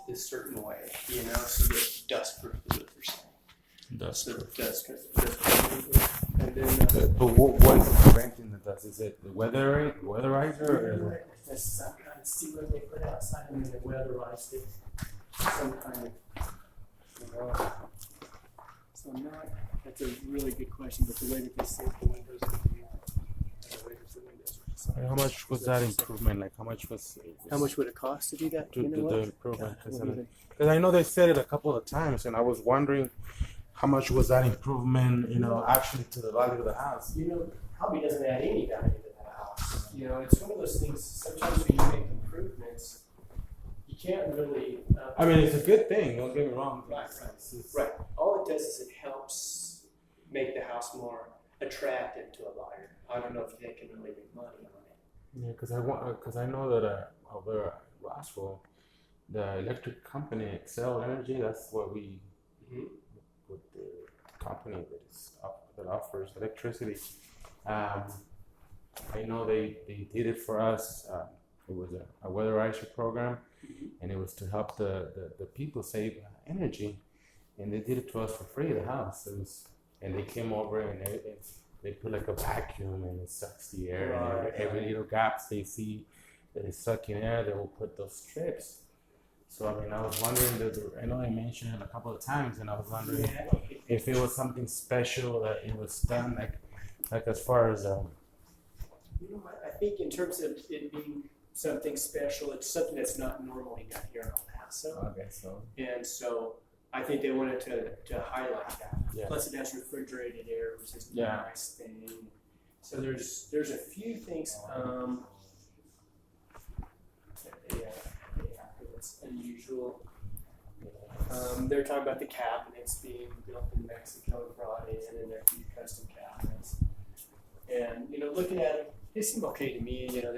this certain way, you know, so that dust proof is what they're saying. Dust So proof. dust proof. And then But what is preventing the dust? Is it the weatherizer? Or that's some kind of sealer they put outside and then they weatherized it. Some kind of, you know. So not, that's a really good question, but the way that they save the windows, the way that the windows are. how much was that improvement? Like how much would it cost to do that? to You know do what? the improvement? God, Because I know they said it a couple of times, and I was wondering how much was that improvement, you know, actually to the value of the house. you know, probably doesn't add any value to that house. You know, it's one of those things, sometimes when you make improvements, you can't really. I mean, it's a good thing. Don't get me wrong. Right. All it does is it helps make the house more attractive to a buyer. I don't know if they can really make money on it. Yeah, because I know that over at Roswell, the electric company Excel Energy, that's what we with the company that offers electricity. I know they did it for us. It was a weatherizer program, and it was to help the people save energy, and they did it to us for free. The house, and they came over and they put like a vacuum and it sucks the air, and every little gaps they see that is sucking air, they will put those strips. So I mean, I was wondering I know I mentioned it a couple of times, and I was wondering if it was something special that it was done, like as far as You know, I think in terms of it being something special, it's something that's not normally done here in El Paso. Okay, so And so I think they wanted to highlight that. Yeah. Plus it has refrigerated air, which is a Yeah. nice thing. So there's a few things that's unusual. They're talking about the cabinets being built in Mexico and brought in, and they're custom cabinets. And you know, looking at them, they seem okay to me. You know,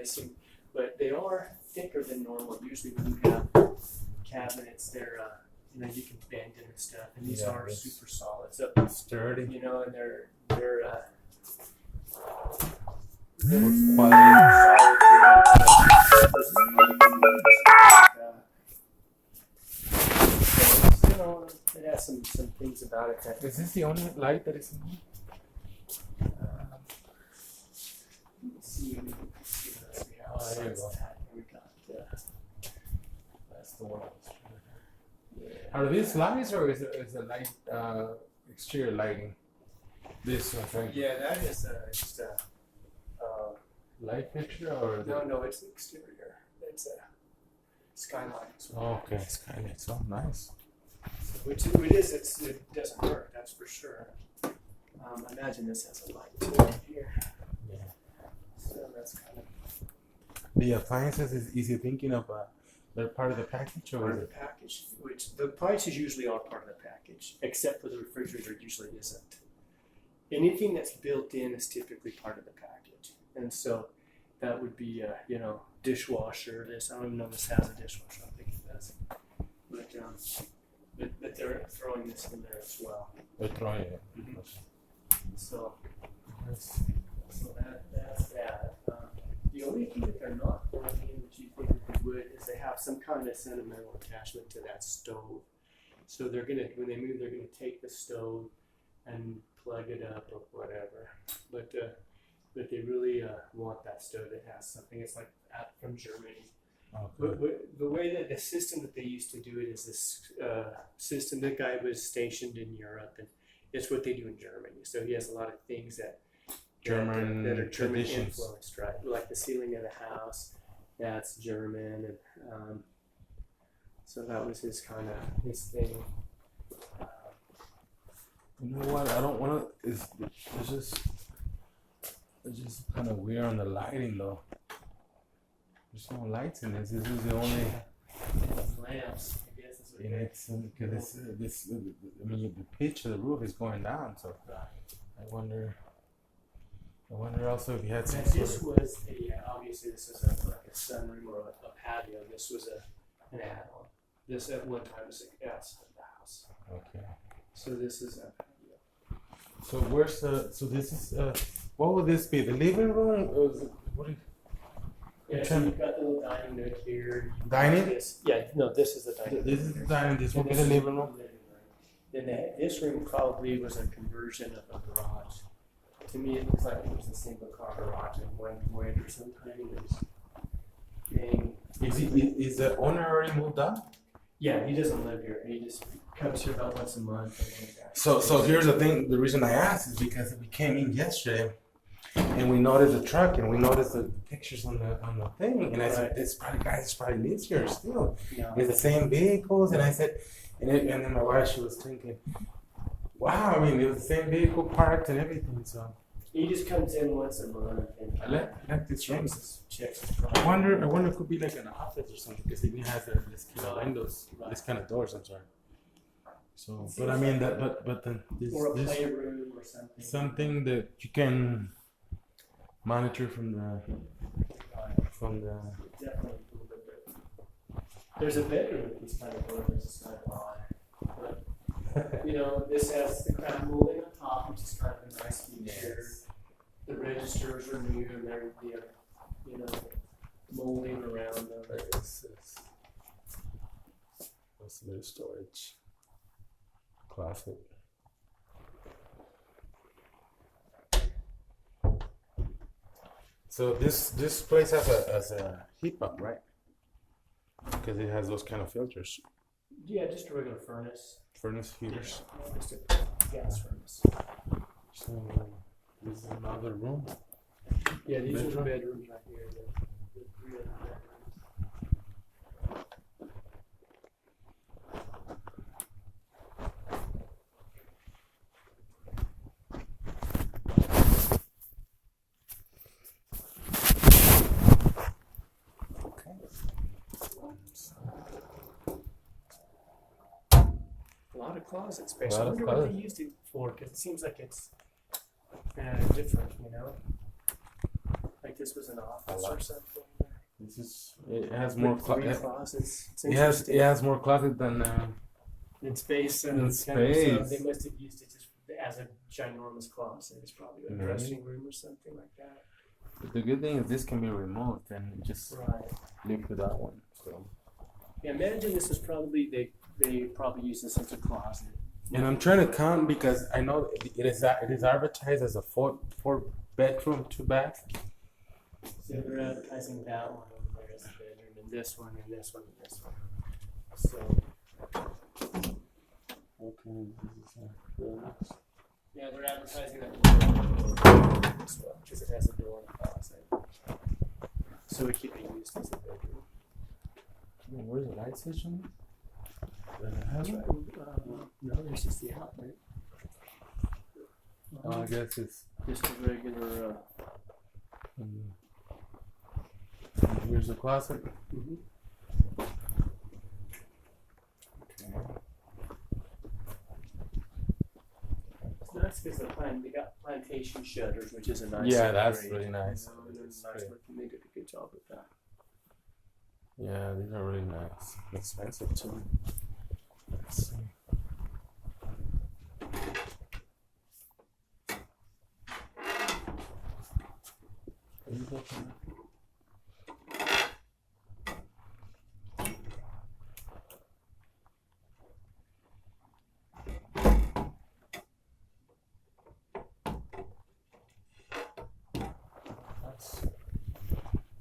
but they are thicker than normal. Usually, when you have cabinets, they're you know, you can bend them and stuff, and these are super solid. So sturdy. you know, and they're you know, it has some things about it that. Is this the only light that is in here? Let's see what else we have. Oh, there you go. We got, That's the one. Are these lights or is it light exterior lighting? This one, right? yeah, that is just a. Light fixture or No, it's the exterior. It's a skylight. Oh, okay, skylight. So nice. Which it is. It doesn't work. That's for sure. I imagine this has a light too here. Yeah. So that's kind of The appliances is he thinking of they're part of the package or part is of the it? package. Which the appliances usually are part of the package, except for the refrigerator. Usually isn't. Anything that's built in is typically part of the package, and so that would be you know, dishwasher. This I don't even know if this has a dishwasher. I think it does, but they're throwing this in there as well. They're throwing it. Mhm. So. Nice. So that's that. The only thing that they're not throwing in that you think that they would is they have some kind of sentimental attachment to that stove. So they're gonna, when they move, they're gonna take the stove and plug it up or whatever. But they really want that stove that has something. It's like from Germany. Okay. But the way that the system that they used to do it is this system. The guy was stationed in Europe, and it's what they do in Germany. So he has a lot of things that are German traditions. influenced, right? Like the ceiling of the house, that's German, and so that was his kind of his thing. You know what? I don't want to. It's just kind of weird on the lighting though. There's no lights in this. This is the only. Lamps, I guess is what And it's because this. I mean, the pitch of the roof is going down, so I wonder also if you had some. And this was obviously this is like a sunroom or a patio. This was an add-on. This at one time was outside the house. Okay. So this is a patio. So where's the? So this is. What would this be? The living room? Or is it, Yeah, so you've got the little dining nook here. Dining? This, yeah, no, this is the dining. This is the dining. This will And be this the is living room. Then this room probably was a conversion of a garage. To me, it looks like it was a single car garage at one point or sometime. It was being, Is the owner already moved out? yeah, he doesn't live here. He just comes here about once a month. And then So here's the thing. The reason I asked is because we came in yesterday, and we noticed the truck, and we noticed the pictures on the thing, and I said, "This probably guys probably lives here still. No. It's the same vehicles." And I said, and then my wife, she was thinking, "Wow, I mean, it was the same vehicle parked and everything." So He just comes in once a month and I like this room. checks his I product. wonder if it could be like an office or something because it has this kind of windows, this kind of doors. I'm sorry. So, but I mean that, but then Or a this playroom or something. something that you can monitor from the Definitely a little bit different. There's a bedroom with these kind of doors, it's kind of odd. But, you know, this has the crown molding on top, which is kind of a nice feature. The registers are new and they're, you know, molding around them. What's the storage closet? So this place has a heat pump, right? Because it has those kind of filters, Yeah, just a regular furnace. furnace heaters. Just a gas furnace. So this is another room. Yeah, these are the Bedroom? bedrooms right here. The three other bedrooms. A lot of closet space. A I lot of wonder what they closet. used it for, because it seems like it's different, you know? Like this was an office or something. This is it has more Three closets. It's it has more closet than in space and in so space. they must have used it just as a ginormous closet. It's probably a Right. dressing room or something like that. But the good thing is this can be removed and just Right. live with that one. So Yeah, imagine this was probably they probably used this as a closet. and I'm trying to count because I know it is advertised as a four bedroom, 2 bath. So they're advertising that one over there as a bedroom, and this one, and this one, and this one. So Okay, this is yeah, they're advertising that one as well because it has a door and a closet. So it could be used as a bedroom. where's the light switch on? That's right. No, there's just the outlet. Oh, I guess it's Just a regular. here's the closet. Mhm. Okay. It's nice because they got plantation shutters, which is a nice. Yeah, that's upgrade, really nice. You know, and they're That's nice great. looking. They did a good job with that. Yeah, these are really nice. Expensive too. Let's see.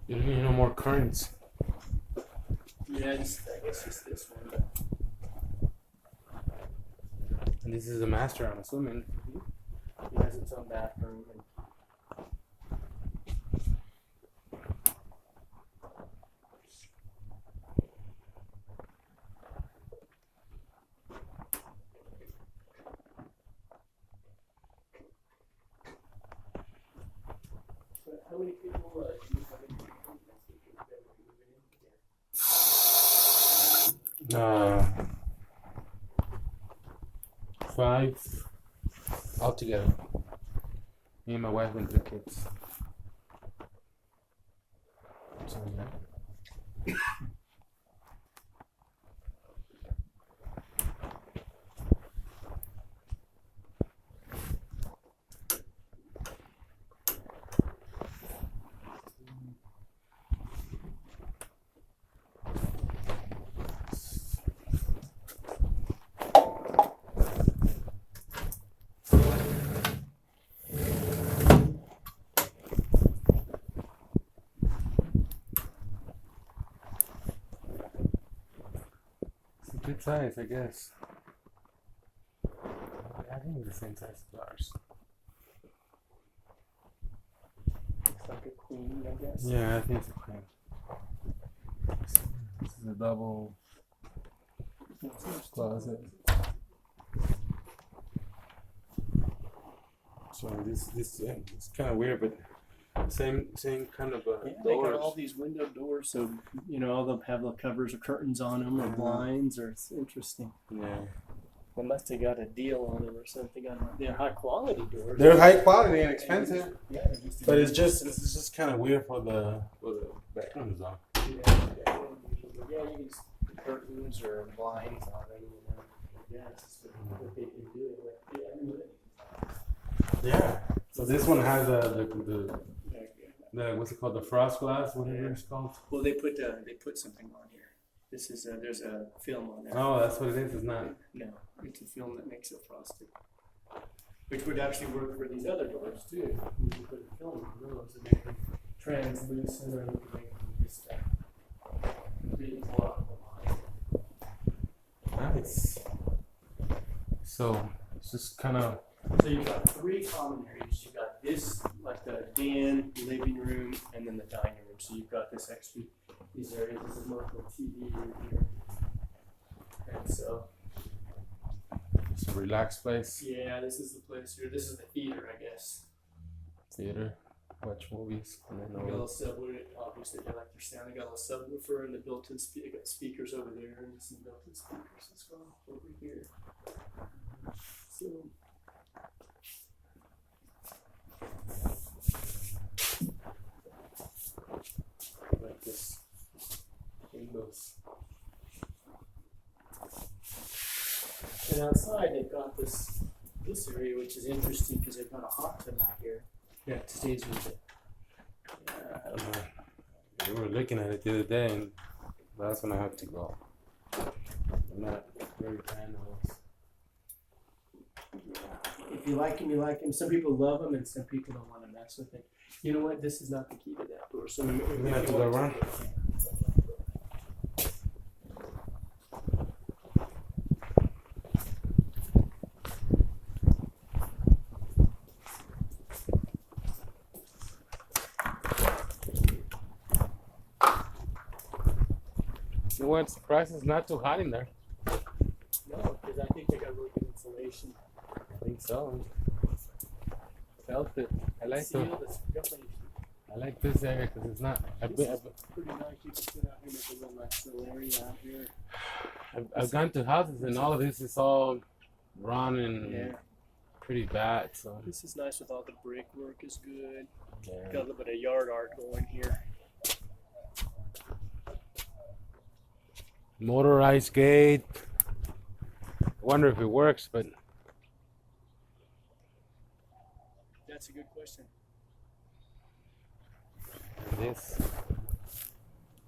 You don't need no more currents. Yeah, I guess just this one. And this is the master, I'm assuming. It has its own bathroom. And so how many people do you have in your home that you think that were moving in here? 5 altogether. Me and my wife and 3 kids. So, yeah. good size, I guess. I think it's the same size as ours. Looks like a queen, I guess. Yeah, I think it's a queen. This is a double closet. So this it's kind of weird, but same kind of Yeah, they got doors. all these window doors, so all them have the covers or curtains on them or blinds, or it's interesting. Yeah, They must have got a deal on them or something. They're high quality doors. they're high quality and expensive, Yeah, they used to but be- it's just kind of weird for the bedrooms though. yeah, you can just put curtains or blinds on them. Yeah, it's just what they can do. Yeah. So this one has the what's it called, the frost glass, whatever it's called. Well, they put something on here. This is there's a film on there. Oh, that's what it is. It's not. No, it's a film that makes it frosted, which would actually work for these other doors too. You can put a film on those and make them translucent, or you can make them just completely block the light. Nice. So it's just kind of. So you've got three common areas. You've got this, like the den, living room, and then the dining room. So you've got this extra, these areas. This is more for TV room here. And so, It's a relaxed place. yeah, this is the place here. This is the theater, I guess. Theater, watch movies, and They then got a little subwoofer. Obviously, they like their sound. They got a little subwoofer and the built-in they got speakers over there and some built-in speakers as well over here. So. Like this windows. And outside they've got this area, which is interesting because they've got a hot tub out here. Yeah, stays with it. we were looking at it the other day, and that's when I have to go. I'm not very fan of those. If you like them, you like them. Some people love them, and some people don't want to mess with it. You know what? This is not the key to that door. So We're gonna have to go around. You know what? Surprised it's not too hot in there. No, because I think they got really good insulation. I think so. Felt it. I like the. Sealed, it's definitely I like this area because it's not. pretty nice. You can sit out here and make a little nice little area out here. I've gone to houses and all of this is all run and Yeah. pretty bad. So This is nice with all the brickwork is good. yeah. Got a little bit of yard art going here. Motorized gate. I wonder if it works, but That's a good question. this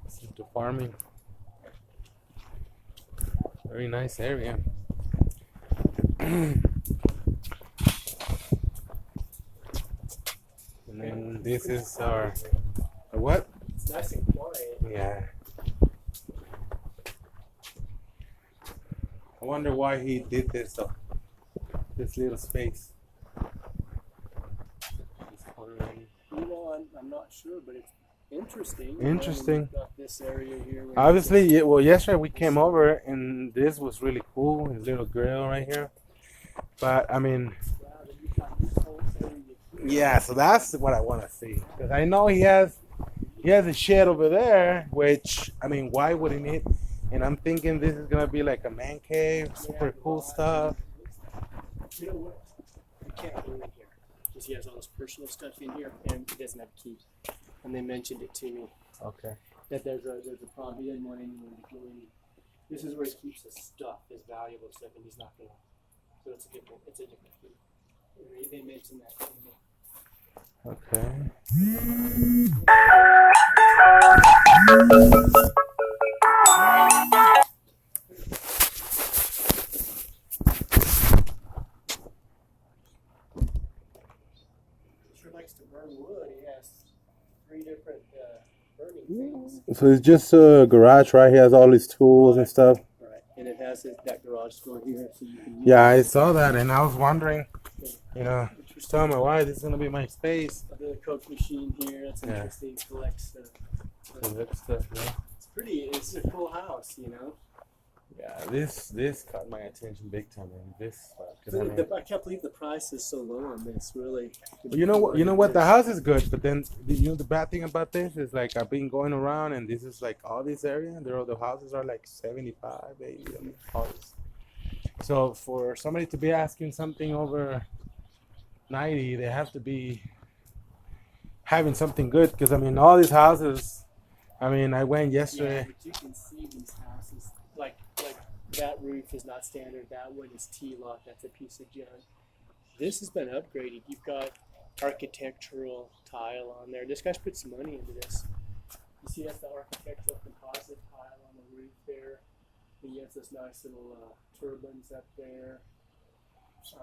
is into farming. Very nice area. And then this is our what? It's nice and quiet. Yeah. I wonder why he did this though. This little space. I'm not sure, but it's interesting. Interesting. We've got this area here. where Obviously, yeah, well, yesterday we came over and this was really cool. His little grill right here. But I mean, wow, then you've got this whole area. yeah. So that's what I want to see because I know he has a shed over there. Which I mean, why wouldn't it? And I'm thinking this is gonna be like a man cave, super cool stuff. You know what? You can't go in here because he has all this personal stuff in here and he doesn't have keys. And they mentioned it to me Okay. that there's a problem. He didn't want anyone to go in. This is where he keeps his stuff, his valuable stuff, and he's not gonna. So it's a different key. They mentioned that to me. Okay. Sure likes to burn wood. He has 3 different burning things. So it's just a garage, right? He has all his tools and stuff. Right. and it has that garage door here, so you can use Yeah, it. I saw that, and I was wondering, just telling my wife this is gonna be my space. The Coke machine here. That's Yeah. interesting. Collects. So that's stuff, yeah. It's pretty. It's a cool house, you know. Yeah, this caught my attention big time, man. Because I mean, I can't believe the price is so low on this. Really. you know what, the house is good, but then the bad thing about this is like I've been going around, and this is like all this area, and the houses are like 75, 80 houses. So for somebody to be asking something over 90, they have to be having something good, because I mean all these houses. I mean, I went yesterday. Yeah, but you can see these houses. Like that roof is not standard. That one is T-lock. That's a piece of junk. This has been upgraded. You've got architectural tile on there. This guy's put some money into this. You see that's the architectural composite tile on the roof there. And he has this nice little turbines up there. So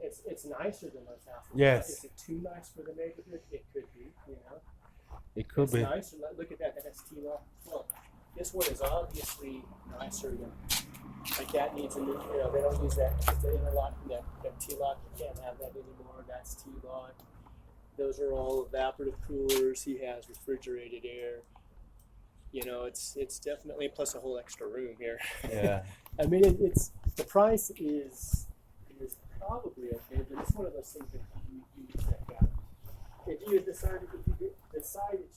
it's nicer than those houses. Yes. Is it too nice for the neighborhood? It could be, you know. It could be. Nicer. Look at that. That's T-lock. Well, this one is obviously nicer than. Like that needs a new. You know, they don't use that. The interlock, that T-lock. You can't have that anymore. That's T-lock. Those are all evaporative coolers. He has refrigerated air. You know, it's definitely plus a whole extra room here. Yeah. I mean, it's the price is probably okay, but it's one of those things that you check out. If you decide that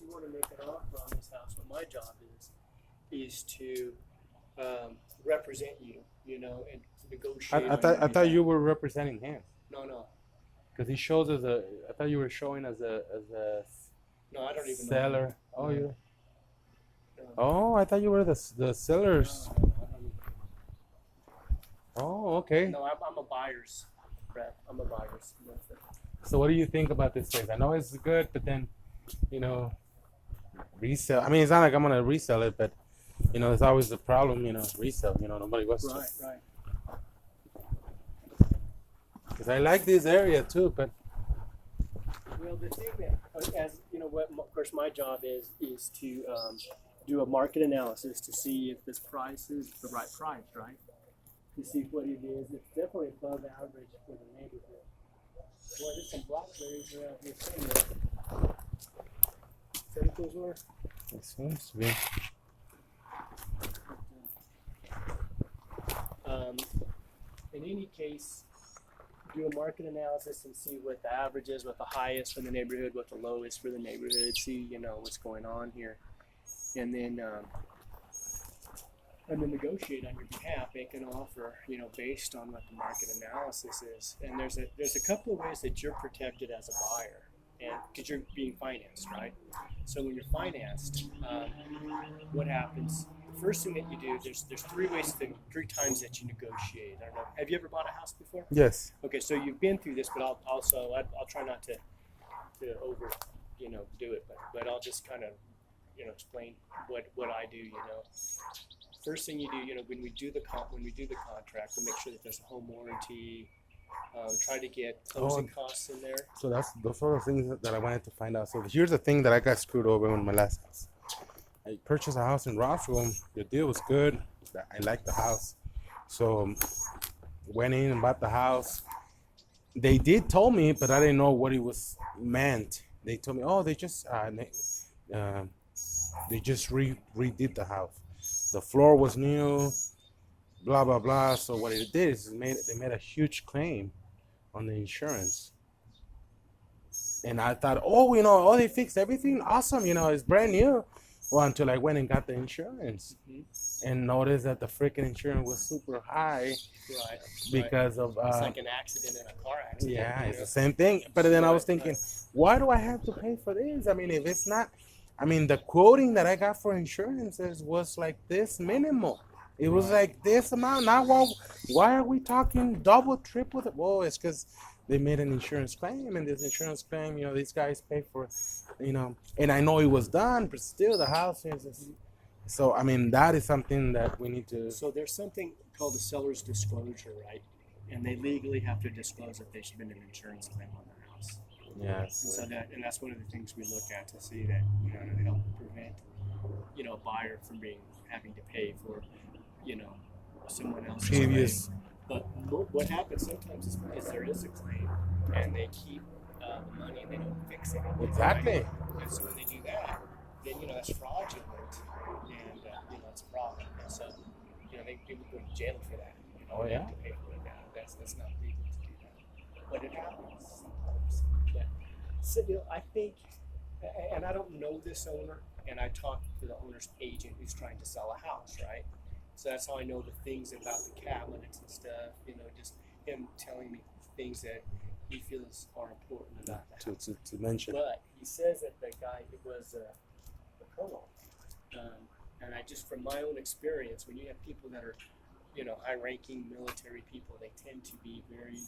you want to make an offer on this house, what my job is to represent you, you know, and to negotiate. I thought you were representing him. No. Because he shows as a. I thought you were showing as a No, I don't even seller. know. Oh, you. No. Oh, I thought you were the sellers. No, I don't. Oh, okay. No, I'm a buyer's rep. I'm a buyer's rep. So what do you think about this place? I know it's good, but then, resell. I mean, it's not like I'm gonna resell it, but there's always the problem. Resell. Nobody wants to. Right. Because I like this area too, but. Well, the thing that, as you know, what of course my job is to do a market analysis to see if this price is the right price, right? To see what it is. It's definitely above average for the neighborhood. Boy, there's some blackberries around here somewhere. Is that what those were? It seems to be. In any case, do a market analysis and see what the average is, what the high is for the neighborhood, what the low is for the neighborhood, see, what's going on here. And then negotiate on your behalf, make an offer, based on what the market analysis is. And there's a couple of ways that you're protected as a buyer, and because you're being financed, right? So when you're financed, what happens? The first thing that you do, there's three times that you negotiate. I don't know. Have you ever bought a house before? Yes. Okay, so you've been through this, but I'll try not to over, do it, but I'll just kind of, explain what I do. First thing you do, when we do the contract, we make sure that there's a home warranty. Try to get closing costs in there. So those are the things that I wanted to find out. So here's the thing that I got screwed over in my last house. I purchased a house in Roswell. The deal was good. I liked the house. So went in and bought the house. They did told me, but I didn't know what it was meant. They told me, oh, they just redid the house. The floor was new, blah blah blah. So what it did is they made a huge claim on the insurance. And I thought, they fixed everything. Awesome, it's brand new. Well, until I went and got the insurance, and noticed that the freaking insurance was super high, Right. Because of it's like an accident in a car accident. yeah, it's the same thing. But then I was thinking, why do I have to pay for this? I mean, if it's not, the quoting that I got for insurances was like this minimal. It was like this amount. Now, why are we talking double, triple? Well, it's because they made an insurance claim, and this insurance claim, these guys pay for, and I know it was done, but still the house is. So, that is something that we need to. So there's something called the seller's disclosure, right? And they legally have to disclose that there's been an insurance claim on their house. Yes. And that's one of the things we look at to see that, to help prevent, a buyer from having to pay for, previous. But what happens sometimes is there is a claim, and they keep the money and they don't fix it. Exactly. Right? And so when they do that, then that's fraudulent, and it's a problem. And so they people go to jail for that. Oh, they yeah? have to pay for it now. That's not legal to do that, but it happens sometimes. But so I think, and I don't know this owner, and I talked to the owner's agent who's trying to sell a house, right? So that's how I know the things about the cabinets and stuff. Just him telling me things that he feels are important about the house. To mention. But he says that the guy was a colonel, and I just from my own experience, when you have people that are, high-ranking military people, they tend to be very,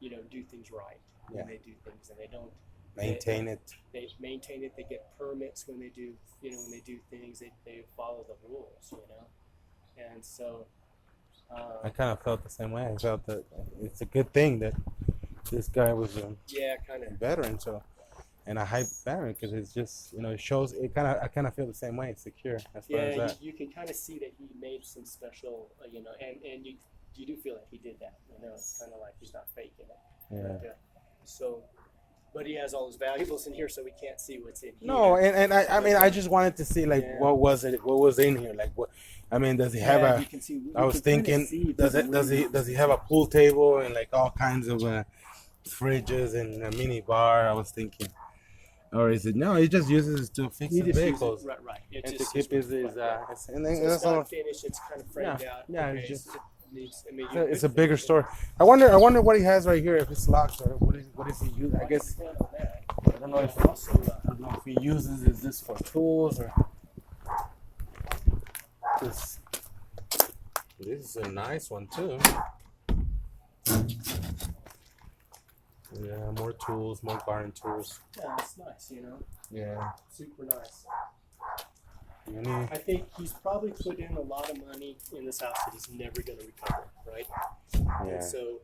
do things right when they do things, and they don't Maintain it. They maintain it. They get permits when they do, when they do things. They follow the rules, and so. I kind of felt the same way. I felt that it's a good thing that this guy was a kind of veteran, and a high veteran, because it's just it shows it I kind of feel the same way. It's secure as far as that. You can kind of see that he made some special, and you do feel like he did that. It's kind of like he's not faking it. Yeah. But he has all his valuables in here, so we can't see what's in here. No, and I mean I just wanted to see what was in here, like what. I mean, does he have a? I was thinking, does he have a pool table and like all kinds of fridges and a mini bar? I was thinking, or is it no? He just uses it to fix his vehicles, right. And to keep his and then so it's not finished. It's kind of framed out. Yeah, okay, it's just. It's a bigger store. I wonder what he has right here. If it's locked or what is he using? I guess I don't know if he uses this for tools or. This is a nice one too. Yeah, more tools, more garden tools. Yeah, it's nice, Yeah. Super nice. Any... I think he's probably put in a lot of money in this house that he's never going to recover, right? Yeah. And so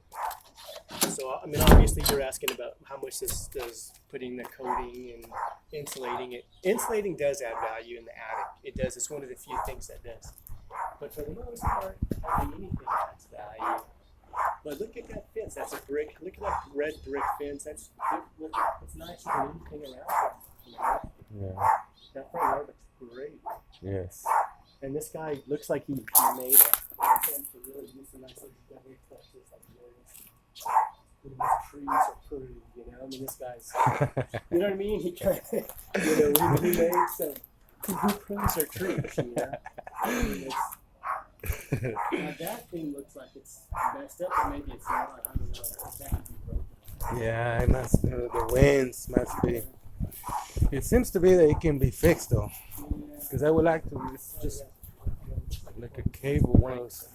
I mean, obviously you're asking about how much this does putting the coating and insulating it. Insulating does add value in the attic. It does. It's one of the few things that does. But for the most part, hardly anything adds value. But look at that fence. That's a brick. Look at that red brick fence. It's nicer than anything around it. Yeah. That front yard looks great. Yes. And this guy looks like he made a fence to really do some nice little decorative stuff. Just like this. These trees are pretty, I mean, this guy's, you know what I mean? He kind of, he made some. Who prunes their trees, I mean, now that thing looks like it's messed up, but maybe it's not. I don't know. That could be broken. Yeah, it must. The winds must be. It seems to be that it can be fixed though, because I would like to. It's just like a cable one of those.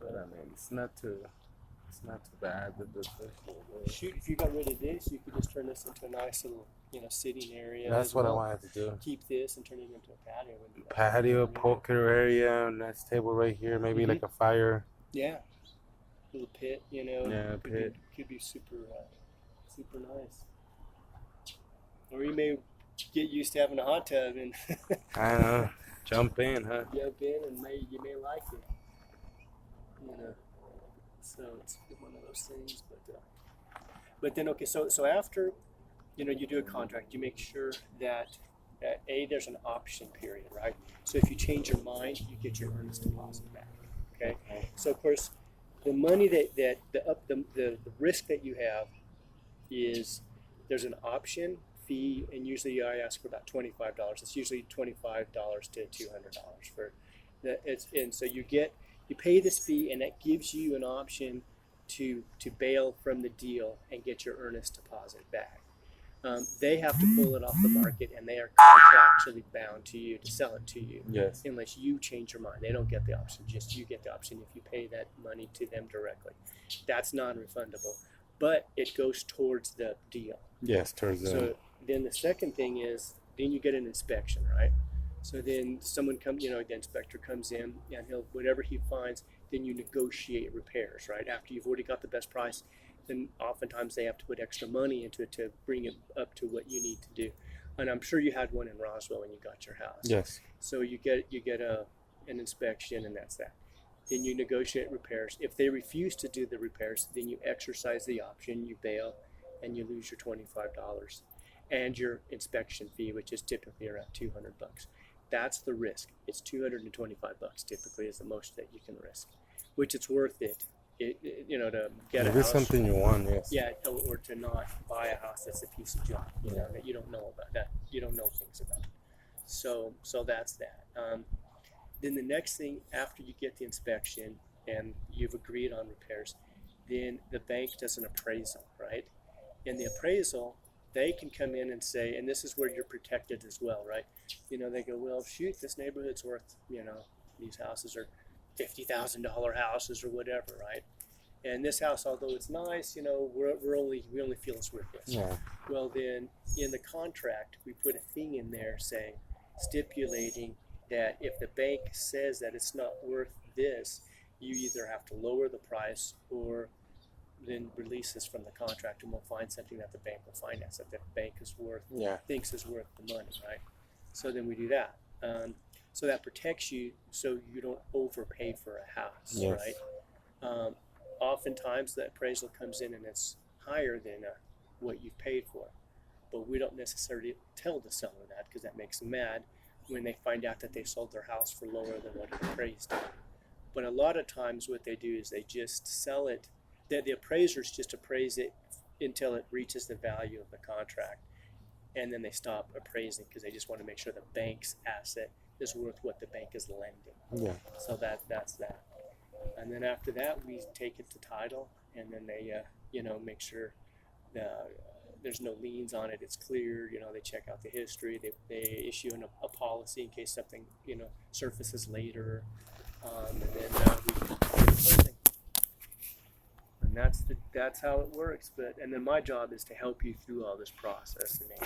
But I mean, it's not too bad. Shoot, if you got rid of this, you could just turn this into a nice little, sitting area. That's what I wanted to do. Keep this and turn it into a patio. Patio, poker area, nice table right here. Maybe like a fire. Yeah. Little pit, Yeah, pit. Could be super nice. Or you may get used to having a hot tub and I don't know. Jump in, huh? Jump in and you may like it. So it's one of those things, but then okay. So after, you do a contract, you make sure that there's an option period, right? So if you change your mind, you get your earnest deposit back. Okay. So of course, the money that the risk that you have is there's an option fee, and usually I ask for about $25. It's usually $25 to $200 for that. And so you pay this fee, and that gives you an option to bail from the deal and get your earnest deposit back. They have to pull it off the market, and they are contractually bound to you to sell it to you. Yes. Unless you change your mind. They don't get the option. Just you get the option if you pay that money to them directly. That's non-refundable. But it goes towards the deal. Yes, towards the... So then the second thing is, then you get an inspection, right? So then someone comes, the inspector comes in, and whatever he finds, then you negotiate repairs, right? After you've already got the best price, then oftentimes they have to put extra money into it to bring it up to what you need to do. And I'm sure you had one in Roswell when you got your house. Yes. So you get an inspection, and that's that. Then you negotiate repairs. If they refuse to do the repairs, then you exercise the option, you bail, and you lose your $25 and your inspection fee, which is typically around $200. That's the risk. It's $225 typically is the most that you can risk, which it's worth it. To get a If it's house. something you want, yes. Yeah, or to not buy a house that's a piece of junk, that you don't know about, that you don't know things about. So that's that. Then the next thing, after you get the inspection and you've agreed on repairs, then the bank does an appraisal, right? In the appraisal, they can come in and say, and this is where you're protected as well, right? They go, well, shoot, this neighborhood's worth, these houses are $50,000 houses or whatever, right? And this house, although it's nice, we only feel it's worth this. Yeah. Well, then in the contract, we put a thing in there saying, stipulating that if the bank says that it's not worth this, you either have to lower the price or then release us from the contract, and we'll find something that the bank will finance that the bank thinks is worth the money, right? So then we do that. So that protects you, so you don't overpay for a house, yes. right? Oftentimes the appraisal comes in and it's higher than what you've paid for, but we don't necessarily tell the seller that, because that makes them mad when they find out that they sold their house for lower than what it appraised at. But a lot of times what they do is they just sell it, the appraisers just appraise it until it reaches the value of the contract, and then they stop appraising because they just want to make sure the bank's asset is worth what the bank is lending. Yeah. So that's that. And then after that, we take it to title, and then they make sure there's no liens on it, it's clear. They check out the history, they issue a policy in case something surfaces later, and then we do closing. And that's how it works. And then my job is to help you through all this process and make